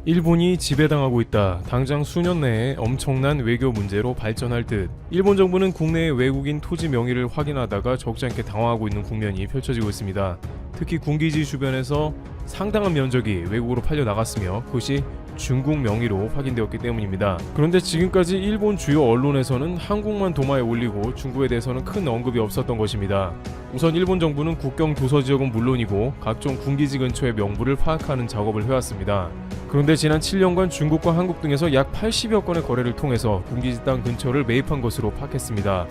일본이 지배당하고 있다. 당장 수년 내에 엄청난 외교 문제로 발전할 듯. 일본 정부는 국내의 외국인 토지 명의를 확인하다가 적지 않게 당황하고 있는 국면이 펼쳐지고 있습니다. 특히 군기지 주변에서 상당한 면적이 외국으로 팔려 나갔으며 그것이 중국 명의로 확인되었기 때문입니다. 그런데 지금까지 일본 주요 언론에서는 한국만 도마에 올리고 중국에 대해서는 큰 언급이 없었던 것입니다. 우선 일본 정부는 국경 도서 지역은 물론이고 각종 군기지 근처의 명부를 파악하는 작업을 해왔습니다. 그런데 지난 7년간 중국과 한국 등에서 약 80여 건의 거래를 통해서 군기지 땅 근처를 매입한 것으로 파악했습니다.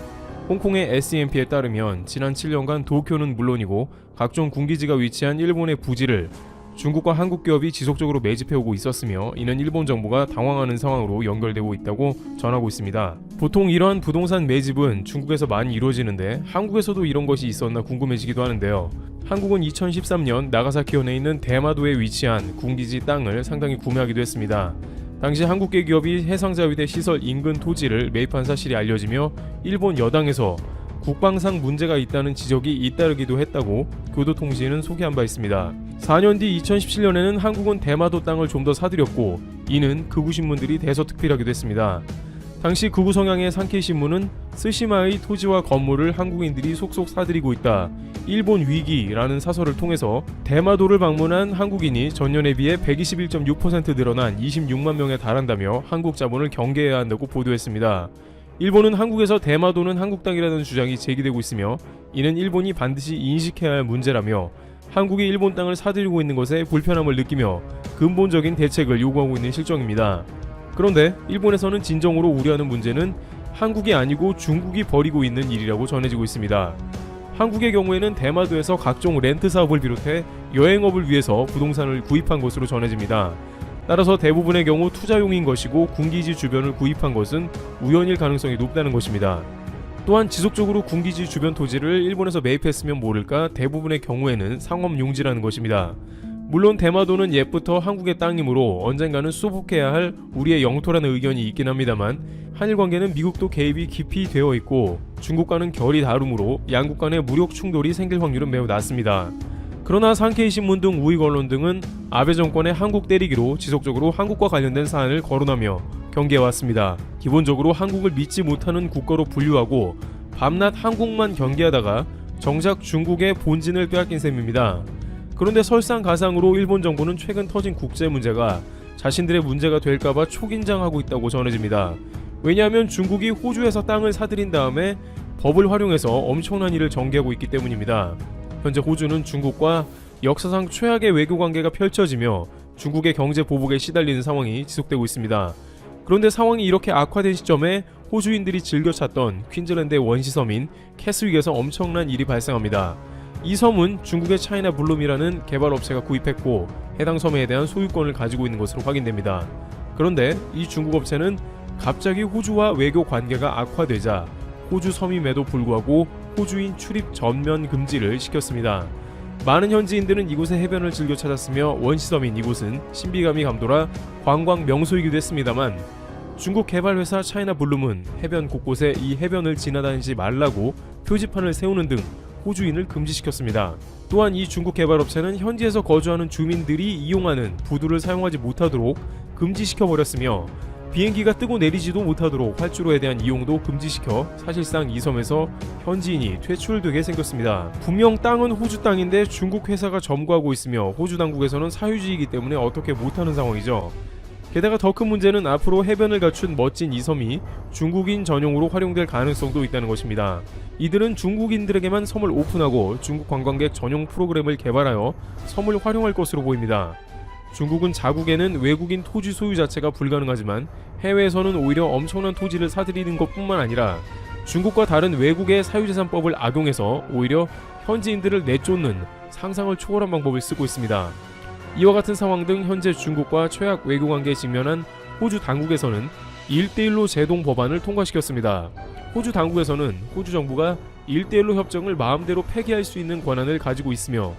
홍콩의 SEMP에 따르면 지난 7년간 도쿄는 물론이고 각종 군기지가 위치한 일본의 부지를 중국과 한국 기업이 지속적으로 매집해오고 있었으며 이는 일본 정부가 당황하는 상황으로 연결되고 있다고 전하고 있습니다. 보통 이러한 부동산 매집은 중국에서 많이 이루어지는데 한국에서도 이런 것이 있었나 궁금해지기도 하는데요. 한국은 2013년 나가사키현에 있는 대마도에 위치한 군기지 땅을 상당히 구매하기도 했습니다. 당시 한국계 기업이 해상자위대 시설 인근 토지를 매입한 사실이 알려지며 일본 여당에서 국방상 문제가 있다는 지적이 잇따르기도 했다고 교도통신은 소개한 바 있습니다. 4년 뒤 2017년에는 한국은 대마도 땅을 좀 더 사들였고 이는 극우 신문들이 대서특필하기도 했습니다. 당시 극우 성향의 산케이신문은 스시마의 토지와 건물을 한국인들이 속속 사들이고 있다. 일본 위기라는 사설을 통해서 대마도를 방문한 한국인이 전년에 비해 121.6% 늘어난 26만 명에 달한다며 한국 자본을 경계해야 한다고 보도했습니다. 일본은 한국에서 대마도는 한국 땅이라는 주장이 제기되고 있으며 이는 일본이 반드시 인식해야 할 문제라며 한국이 일본 땅을 사들이고 있는 것에 불편함을 느끼며 근본적인 대책을 요구하고 있는 실정입니다. 그런데 일본에서는 진정으로 우려하는 문제는 한국이 아니고 중국이 벌이고 있는 일이라고 전해지고 있습니다. 한국의 경우에는 대마도에서 각종 렌트 사업을 비롯해 여행업을 위해서 부동산을 구입한 것으로 전해집니다. 따라서 대부분의 경우 투자용인 것이고 군기지 주변을 구입한 것은 우연일 가능성이 높다는 것입니다. 또한 지속적으로 군기지 주변 토지를 일본에서 매입했으면 모를까 대부분의 경우에는 상업용지라는 것입니다. 물론 대마도는 옛부터 한국의 땅이므로 언젠가는 수복해야 할 우리의 영토라는 의견이 있긴 합니다만 한일 관계는 미국도 개입이 깊이 되어 있고 중국과는 결이 다르므로 양국 간의 무력 충돌이 생길 확률은 매우 낮습니다. 그러나 산케이 신문 등 우익 언론 등은 아베 정권의 한국 때리기로 지속적으로 한국과 관련된 사안을 거론하며 경계해왔습니다. 기본적으로 한국을 믿지 못하는 국가로 분류하고 밤낮 한국만 경계하다가 정작 중국의 본진을 빼앗긴 셈입니다. 그런데 설상가상으로 일본 정부는 최근 터진 국제 문제가 자신들의 문제가 될까봐 초긴장하고 있다고 전해집니다. 왜냐하면 중국이 호주에서 땅을 사들인 다음에 법을 활용해서 엄청난 일을 전개하고 있기 때문입니다. 현재 호주는 중국과 역사상 최악의 외교 관계가 펼쳐지며 중국의 경제 보복에 시달리는 상황이 지속되고 있습니다. 그런데 상황이 이렇게 악화된 시점에 호주인들이 즐겨 찾던 퀸즐랜드의 원시섬인 캐스윅에서 엄청난 일이 발생합니다. 이 섬은 중국의 차이나 블룸이라는 개발업체가 구입했고 해당 섬에 대한 소유권을 가지고 있는 것으로 확인됩니다. 그런데 이 중국 업체는 갑자기 호주와 외교 관계가 악화되자 호주 섬임에도 불구하고 호주인 출입 전면 금지를 시켰습니다. 많은 현지인들은 이곳의 해변을 즐겨 찾았으며 원시섬인 이곳은 신비감이 감돌아 관광 명소이기도 했습니다만 중국 개발회사 차이나 블룸은 해변 곳곳에 이 해변을 지나다니지 말라고 표지판을 세우는 등 호주인을 금지시켰습니다. 또한 이 중국 개발업체는 현지에서 거주하는 주민들이 이용하는 부두를 사용하지 못하도록 금지시켜버렸으며 비행기가 뜨고 내리지도 못하도록 활주로에 대한 이용도 금지시켜 사실상 이 섬에서 현지인이 퇴출되게 생겼습니다. 분명 땅은 호주 땅인데 중국 회사가 점거하고 있으며 호주 당국에서는 사유지이기 때문에 어떻게 못하는 상황이죠. 게다가 더 큰 문제는 앞으로 해변을 갖춘 멋진 이 섬이 중국인 전용으로 활용될 가능성도 있다는 것입니다. 이들은 중국인들에게만 섬을 오픈하고 중국 관광객 전용 프로그램을 개발하여 섬을 활용할 것으로 보입니다. 중국은 자국에는 외국인 토지 소유 자체가 불가능하지만 해외에서는 오히려 엄청난 토지를 사들이는 것뿐만 아니라 중국과 다른 외국의 사유재산법을 악용해서 오히려 현지인들을 내쫓는 상상을 초월한 방법을 쓰고 있습니다. 이와 같은 상황 등 현재 중국과 최악 외교관계에 직면한 호주 당국에서는 1:1로 제동 법안을 통과시켰습니다. 호주 당국에서는 호주 정부가 1:1로 협정을 마음대로 폐기할 수 있는 권한을 가지고 있으며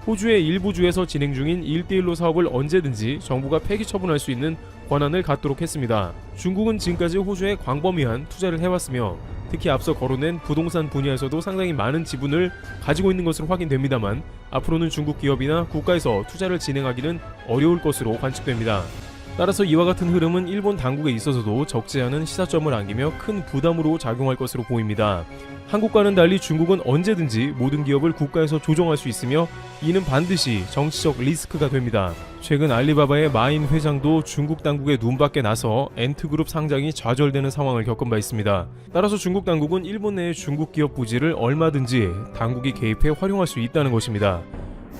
호주의 일부 주에서 진행 중인 1:1로 사업을 언제든지 정부가 폐기 처분할 수 있는 권한을 갖도록 했습니다. 중국은 지금까지 호주에 광범위한 투자를 해왔으며 특히 앞서 거론된 부동산 분야에서도 상당히 많은 지분을 가지고 있는 것으로 확인됩니다만 앞으로는 중국 기업이나 국가에서 투자를 진행하기는 어려울 것으로 관측됩니다. 따라서 이와 같은 흐름은 일본 당국에 있어서도 적지 않은 시사점을 안기며 큰 부담으로 작용할 것으로 보입니다. 한국과는 달리 중국은 언제든지 모든 기업을 국가에서 조정할 수 있으며 이는 반드시 정치적 리스크가 됩니다. 최근 알리바바의 마인 회장도 중국 당국의 눈밖에 나서 엔트그룹 상장이 좌절되는 상황을 겪은 바 있습니다. 따라서 중국 당국은 일본 내의 중국 기업 부지를 얼마든지 당국이 개입해 활용할 수 있다는 것입니다.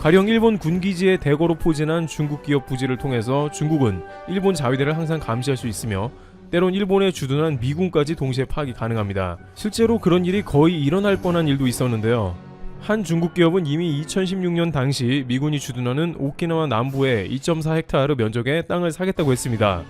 가령 일본 군기지에 대거로 포진한 중국 기업 부지를 통해서 중국은 일본 자위대를 항상 감시할 수 있으며 때론 일본에 주둔한 미군까지 동시에 파악이 가능합니다. 실제로 그런 일이 거의 일어날 뻔한 일도 있었는데요. 한 중국 기업은 이미 2016년 당시 미군이 주둔하는 오키나와 남부의 2.4헥타르 면적의 땅을 사겠다고 했습니다.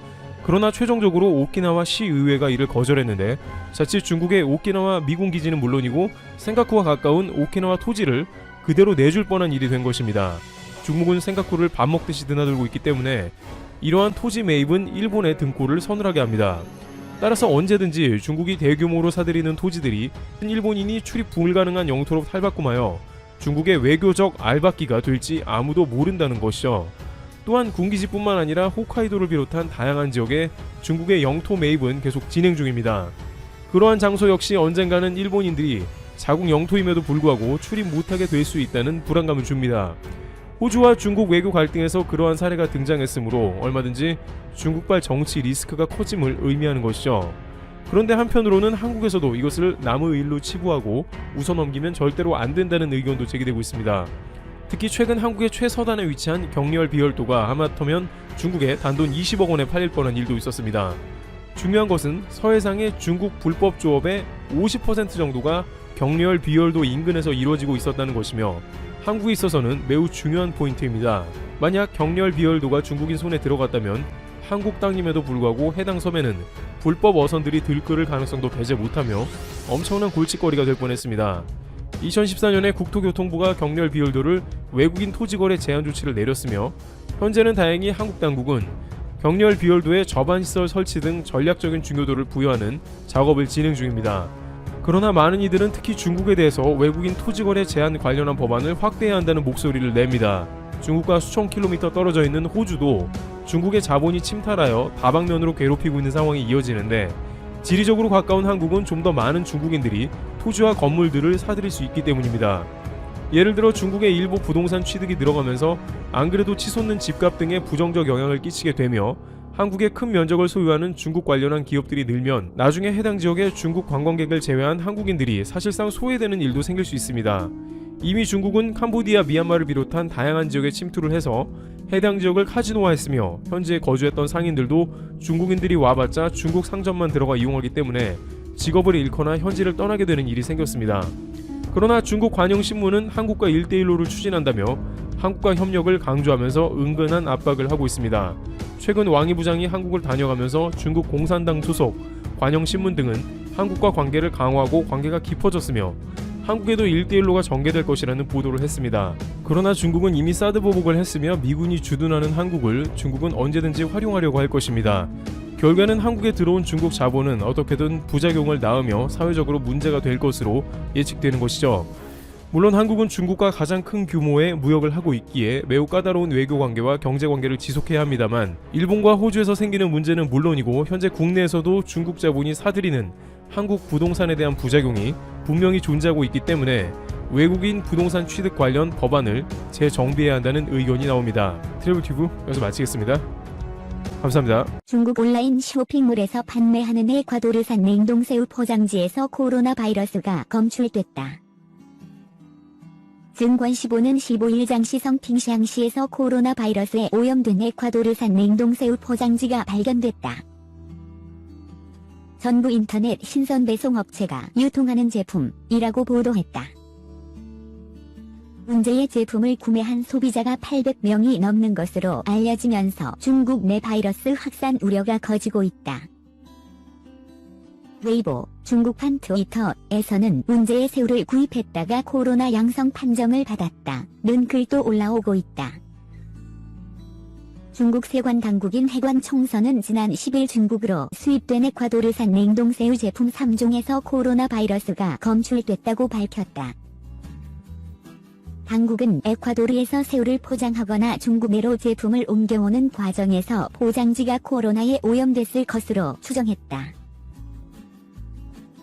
그러나 최종적으로 오키나와 시의회가 이를 거절했는데 자칫 중국의 오키나와 미군 기지는 물론이고 센카쿠와 가까운 오키나와 토지를 그대로 내줄 뻔한 일이 된 것입니다. 중국은 센카쿠를 밥 먹듯이 드나들고 있기 때문에 이러한 토지 매입은 일본의 등골을 서늘하게 합니다. 따라서 언제든지 중국이 대규모로 사들이는 토지들이 일본인이 출입 불가능한 영토로 탈바꿈하여 중국의 외교적 알박기가 될지 아무도 모른다는 것이죠. 또한 군기지뿐만 아니라 홋카이도를 비롯한 다양한 지역에 중국의 영토 매입은 계속 진행 중입니다. 그러한 장소 역시 언젠가는 일본인들이 자국 영토임에도 불구하고 출입 못하게 될 수 있다는 불안감을 줍니다. 호주와 중국 외교 갈등에서 그러한 사례가 등장했으므로 얼마든지 중국발 정치 리스크가 커짐을 의미하는 것이죠. 그런데 한편으로는 한국에서도 이것을 남의 일로 치부하고 웃어넘기면 절대로 안 된다는 의견도 제기되고 있습니다. 특히 최근 한국의 최서단에 위치한 경리열 비열도가 하마터면 중국에 단돈 20억 원에 팔릴 뻔한 일도 있었습니다. 중요한 것은 서해상의 중국 불법 조업의 50% 정도가 경리열 비열도 인근에서 이루어지고 있었다는 것이며 한국에 있어서는 매우 중요한 포인트입니다. 만약 경리열 비열도가 중국인 손에 들어갔다면 한국 땅임에도 불구하고 해당 섬에는 불법 어선들이 들끓을 가능성도 배제 못하며 엄청난 골칫거리가 될 뻔했습니다. 2014년에 국토교통부가 경리열 비열도를 외국인 토지거래 제한 조치를 내렸으며 현재는 다행히 한국 당국은 경리열 비열도에 저반시설 설치 등 전략적인 중요도를 부여하는 작업을 진행 중입니다. 그러나 많은 이들은 특히 중국에 대해서 외국인 토지거래 제한 관련한 법안을 확대해야 한다는 목소리를 냅니다. 중국과 수천 킬로미터 떨어져 있는 호주도 중국의 자본이 침탈하여 다방면으로 괴롭히고 있는 상황이 이어지는데 지리적으로 가까운 한국은 좀 더 많은 중국인들이 토지와 건물들을 사들일 수 있기 때문입니다. 예를 들어 중국의 일부 부동산 취득이 늘어가면서 안 그래도 치솟는 집값 등에 부정적 영향을 끼치게 되며 한국의 큰 면적을 소유하는 중국 관련한 기업들이 늘면 나중에 해당 지역의 중국 관광객을 제외한 한국인들이 사실상 소외되는 일도 생길 수 있습니다. 이미 중국은 캄보디아, 미얀마를 비롯한 다양한 지역에 침투를 해서 해당 지역을 카지노화했으며 현지에 거주했던 상인들도 중국인들이 와봤자 중국 상점만 들어가 이용하기 때문에 직업을 잃거나 현지를 떠나게 되는 일이 생겼습니다. 그러나 중국 관영신문은 한국과 1대1로를 추진한다며 한국과 협력을 강조하면서 은근한 압박을 하고 있습니다. 최근 왕이 부장이 한국을 다녀가면서 중국 공산당 소속 관영신문 등은 한국과 관계를 강화하고 관계가 깊어졌으며 한국에도 1대1로가 전개될 것이라는 보도를 했습니다. 그러나 중국은 이미 사드 보복을 했으며 미군이 주둔하는 한국을 중국은 언제든지 활용하려고 할 것입니다. 결과는 한국에 들어온 중국 자본은 어떻게든 부작용을 낳으며 사회적으로 문제가 될 것으로 예측되는 것이죠. 물론 한국은 중국과 가장 큰 규모의 무역을 하고 있기에 매우 까다로운 외교관계와 경제관계를 지속해야 합니다만 일본과 호주에서 생기는 문제는 물론이고 현재 국내에서도 중국 자본이 사들이는 한국 부동산에 대한 부작용이 분명히 존재하고 있기 때문에 외국인 부동산 취득 관련 법안을 재정비해야 한다는 의견이 나옵니다. 트래블튜브 여기서 마치겠습니다. 감사합니다. 중국 온라인 쇼핑몰에서 판매하는 에콰도르산 냉동새우 포장지에서 코로나 바이러스가 검출됐다. 증권15는 15일 장시 성핑시항시에서 코로나 바이러스에 오염된 에콰도르산 냉동새우 포장지가 발견됐다. 전부 인터넷 신선 배송 업체가 유통하는 제품이라고 보도했다. 문제의 제품을 구매한 소비자가 800명이 넘는 것으로 알려지면서 중국 내 바이러스 확산 우려가 커지고 있다. 웨이보, 중국판 트위터에서는 문제의 새우를 구입했다가 코로나 양성 판정을 받았다는 글도 올라오고 있다. 중국 세관 당국인 해관총서는 지난 10일 중국으로 수입된 에콰도르산 냉동새우 제품 3종에서 코로나 바이러스가 검출됐다고 밝혔다. 당국은 에콰도르에서 새우를 포장하거나 중국 내로 제품을 옮겨오는 과정에서 포장지가 코로나에 오염됐을 것으로 추정했다.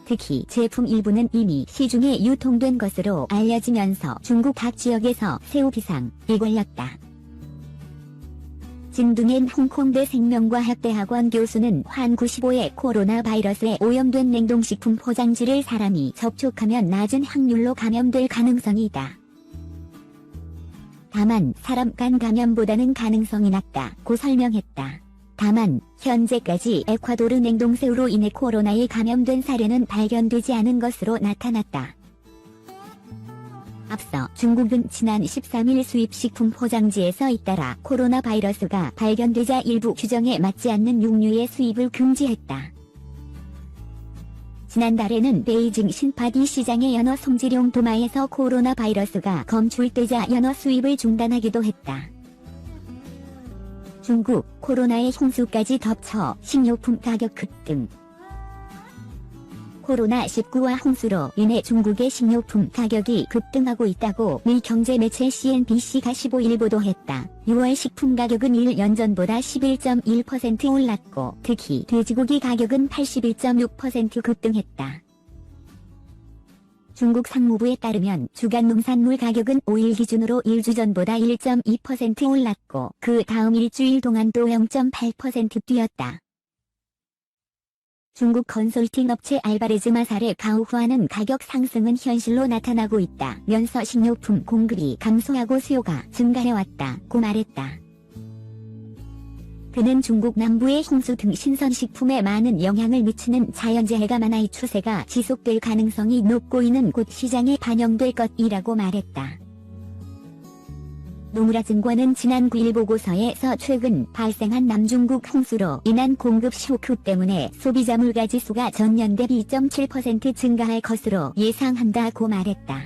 특히 제품 일부는 이미 시중에 유통된 것으로 알려지면서 중국 각 지역에서 새우 비상이 걸렸다. 진둥엔 홍콩대 생명과학대학원 교수는 환 95의 코로나 바이러스에 오염된 냉동식품 포장지를 사람이 접촉하면 낮은 확률로 감염될 가능성이 있다. 다만 사람 간 감염보다는 가능성이 낮다고 설명했다. 다만 현재까지 에콰도르 냉동새우로 인해 코로나에 감염된 사례는 발견되지 않은 것으로 나타났다. 앞서 중국은 지난 13일 수입식품 포장지에서 잇따라 코로나 바이러스가 발견되자 일부 규정에 맞지 않는 육류의 수입을 금지했다. 지난달에는 베이징 신파디 시장의 연어 성지룡 도마에서 코로나 바이러스가 검출되자 연어 수입을 중단하기도 했다. 중국, 코로나의 홍수까지 덮쳐 식료품 가격 급등. 코로나19와 홍수로 인해 중국의 식료품 가격이 급등하고 있다고 미 경제 매체 CNBC가 15일 보도했다. 6월 식품 가격은 1년 전보다 11.1% 올랐고 특히 돼지고기 가격은 81.6% 급등했다. 중국 상무부에 따르면 주간 농산물 가격은 5일 기준으로 1주 전보다 1.2% 올랐고 그 다음 일주일 동안도 0.8% 뛰었다. 중국 건설팅 업체 알바레즈 마살의 가오후아는 가격 상승은 현실로 나타나고 있다면서 식료품 공급이 감소하고 수요가 증가해왔다고 말했다. 그는 중국 남부의 홍수 등 신선식품에 많은 영향을 미치는 자연재해가 많아 이 추세가 지속될 가능성이 높고 이는 곧 시장에 반영될 것이라고 말했다. 노무라 증권은 지난 9일 보고서에서 최근 발생한 남중국 홍수로 인한 공급 쇼크 때문에 소비자 물가 지수가 전년 대비 2.7% 증가할 것으로 예상한다고 말했다.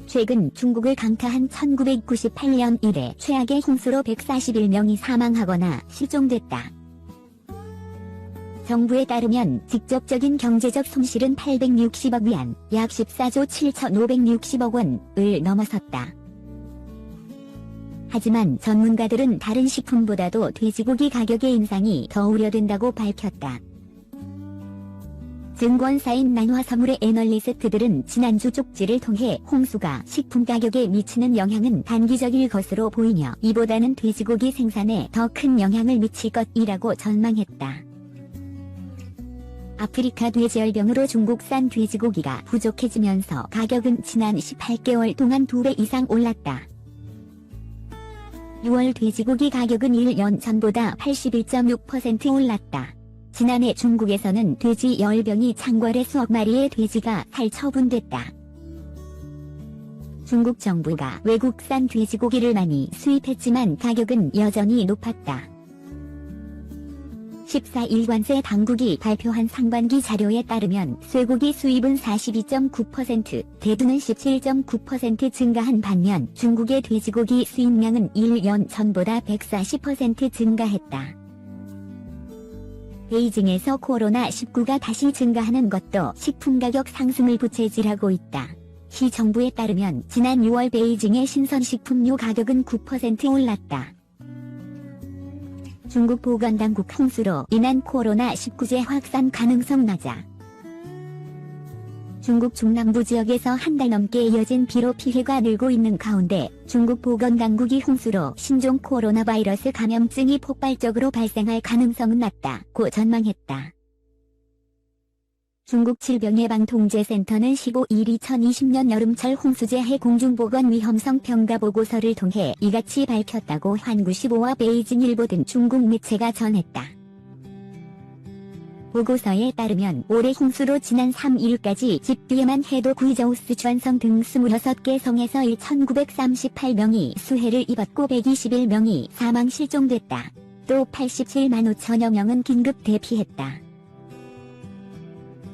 최근 중국을 강타한 1998년 이래 최악의 홍수로 141명이 사망하거나 실종됐다. 정부에 따르면 직접적인 경제적 손실은 860억 위안, 약 14조 7,560억 원을 넘어섰다. 하지만 전문가들은 다른 식품보다도 돼지고기 가격의 인상이 더 우려된다고 밝혔다. 증권사인 난화선물의 애널리스트들은 지난주 쪽지를 통해 홍수가 식품 가격에 미치는 영향은 단기적일 것으로 보이며 이보다는 돼지고기 생산에 더 큰 영향을 미칠 것이라고 전망했다. 아프리카 돼지열병으로 중국산 돼지고기가 부족해지면서 가격은 지난 18개월 동안 2배 이상 올랐다. 6월 돼지고기 가격은 1년 전보다 81.6% 올랐다. 지난해 중국에서는 돼지 열병이 창궐해 수억 마리의 돼지가 살처분됐다. 중국 정부가 외국산 돼지고기를 많이 수입했지만 가격은 여전히 높았다. 14일 관세 당국이 발표한 상반기 자료에 따르면 쇠고기 수입은 42.9%, 대두는 17.9% 증가한 반면 중국의 돼지고기 수입량은 1년 전보다 140% 증가했다. 베이징에서 코로나19가 다시 증가하는 것도 식품 가격 상승을 부채질하고 있다. 시 정부에 따르면 지난 6월 베이징의 신선식품료 가격은 9% 올랐다. 중국 보건당국 홍수로 인한 코로나19제 확산 가능성 낮아. 중국 중남부 지역에서 한 달 넘게 이어진 비로 피해가 늘고 있는 가운데 중국 보건당국이 홍수로 신종 코로나 바이러스 감염증이 폭발적으로 발생할 가능성은 낮다고 전망했다. 중국 질병예방통제센터는 15일 2020년 여름철 홍수재해 공중보건 위험성 평가 보고서를 통해 이같이 밝혔다고 환 95와 베이징일보 등 중국 매체가 전했다. 보고서에 따르면 올해 홍수로 지난 3일까지 집뒤에만 해도 구이저우스 주안성 등 26개 성에서 1,938명이 수해를 입었고 121명이 사망 실종됐다. 또 87만 5천여 명은 긴급 대피했다.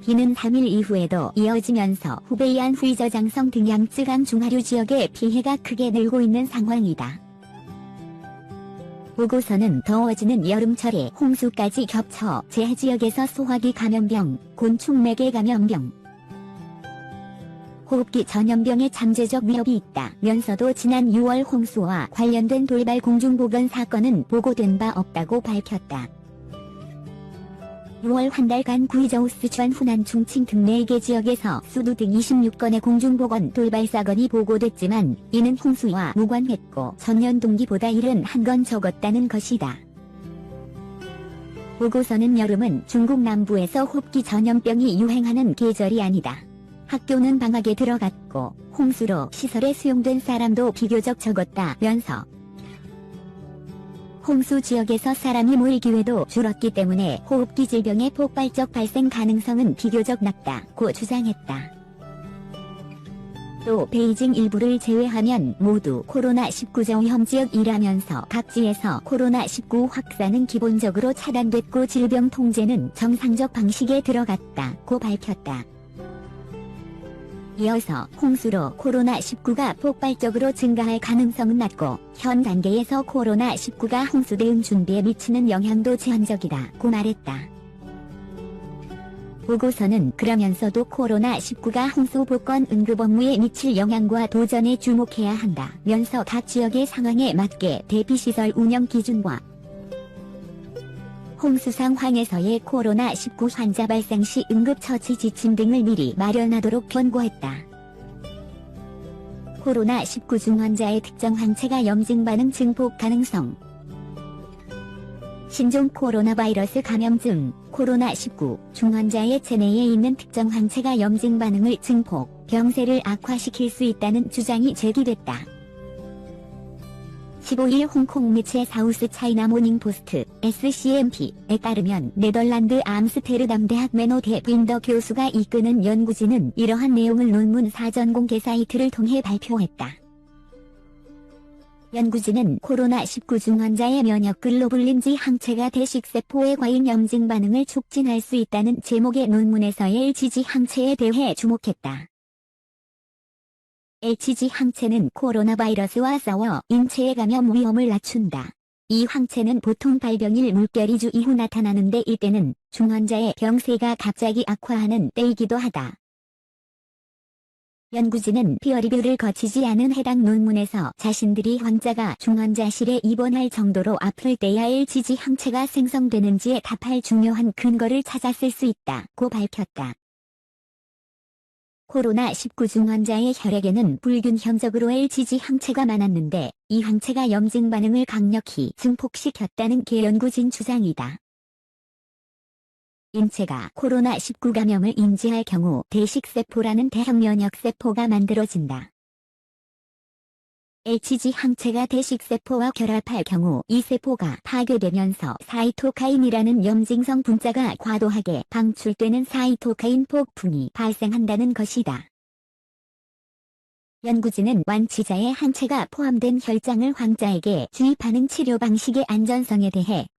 비는 3일 이후에도 이어지면서 후베이안 후이저장성 등 양쯔강 중하류 지역에 피해가 크게 늘고 있는 상황이다. 보고서는 더워지는 여름철에 홍수까지 겹쳐 재해지역에서 소화기 감염병, 곤충매개 감염병, 호흡기 전염병의 잠재적 위협이 있다면서도 지난 6월 홍수와 관련된 돌발 공중보건 사건은 보고된 바 없다고 밝혔다. 6월 한 달간 구이저우 스촨 후난 충칭 등 4개 지역에서 수도 등 26건의 공중보건 돌발 사건이 보고됐지만 이는 홍수와 무관했고 전년 동기보다 71건 적었다는 것이다. 보고서는 여름은 중국 남부에서 호흡기 전염병이 유행하는 계절이 아니다. 학교는 방학에 들어갔고 홍수로 시설에 수용된 사람도 비교적 적었다면서 홍수 지역에서 사람이 모일 기회도 줄었기 때문에 호흡기 질병의 폭발적 발생 가능성은 비교적 낮다고 주장했다. 또 베이징 일부를 제외하면 모두 코로나19 저위험 지역이라면서 각지에서 코로나19 확산은 기본적으로 차단됐고 질병 통제는 정상적 방식에 들어갔다고 밝혔다. 이어서 홍수로 코로나19가 폭발적으로 증가할 가능성은 낮고 현 단계에서 코로나19가 홍수 대응 준비에 미치는 영향도 제한적이다고 말했다. 보고서는 그러면서도 코로나19가 홍수 복권 응급 업무에 미칠 영향과 도전에 주목해야 한다면서 각 지역의 상황에 맞게 대피시설 운영 기준과 홍수 상황에서의 코로나19 환자 발생 시 응급처치 지침 등을 미리 마련하도록 권고했다. 코로나19 중환자의 특정 항체가 염증 반응 증폭 가능성 신종 코로나 바이러스 감염증 코로나19 중환자의 체내에 있는 특정 항체가 염증 반응을 증폭, 병세를 악화시킬 수 있다는 주장이 제기됐다. 15일 홍콩 매체 사우스 차이나 모닝 포스트 SCMP에 따르면 네덜란드 암스테르담 대학 메노데 빈더 교수가 이끄는 연구진은 이러한 내용을 논문 사전 공개 사이트를 통해 발표했다. 연구진은 코로나19 중환자의 면역 글로불린지 항체가 대식세포의 과잉 염증 반응을 촉진할 수 있다는 제목의 논문에서의 LGG 항체에 대해 주목했다. LGG 항체는 코로나 바이러스와 싸워 인체의 감염 위험을 낮춘다. 이 항체는 보통 발병일 물결 2주 이후 나타나는데 이때는 중환자의 병세가 갑자기 악화하는 때이기도 하다. 연구진은 피어리뷰를 거치지 않은 해당 논문에서 자신들이 환자가 중환자실에 입원할 정도로 아플 때야 LGG 항체가 생성되는지에 답할 중요한 근거를 찾았을 수 있다고 밝혔다. 코로나19 중환자의 혈액에는 불균형적으로 LGG 항체가 많았는데 이 항체가 염증 반응을 강력히 증폭시켰다는 게 연구진 주장이다. 인체가 코로나19 감염을 인지할 경우 대식세포라는 대형 면역세포가 만들어진다. LGG 항체가 대식세포와 결합할 경우 이 세포가 파괴되면서 사이토카인이라는 염증성 분자가 과도하게 방출되는 사이토카인 폭풍이 발생한다는 것이다. 연구진은 완치자의 항체가 포함된 혈장을 환자에게 주입하는 치료 방식의 안전성에 대해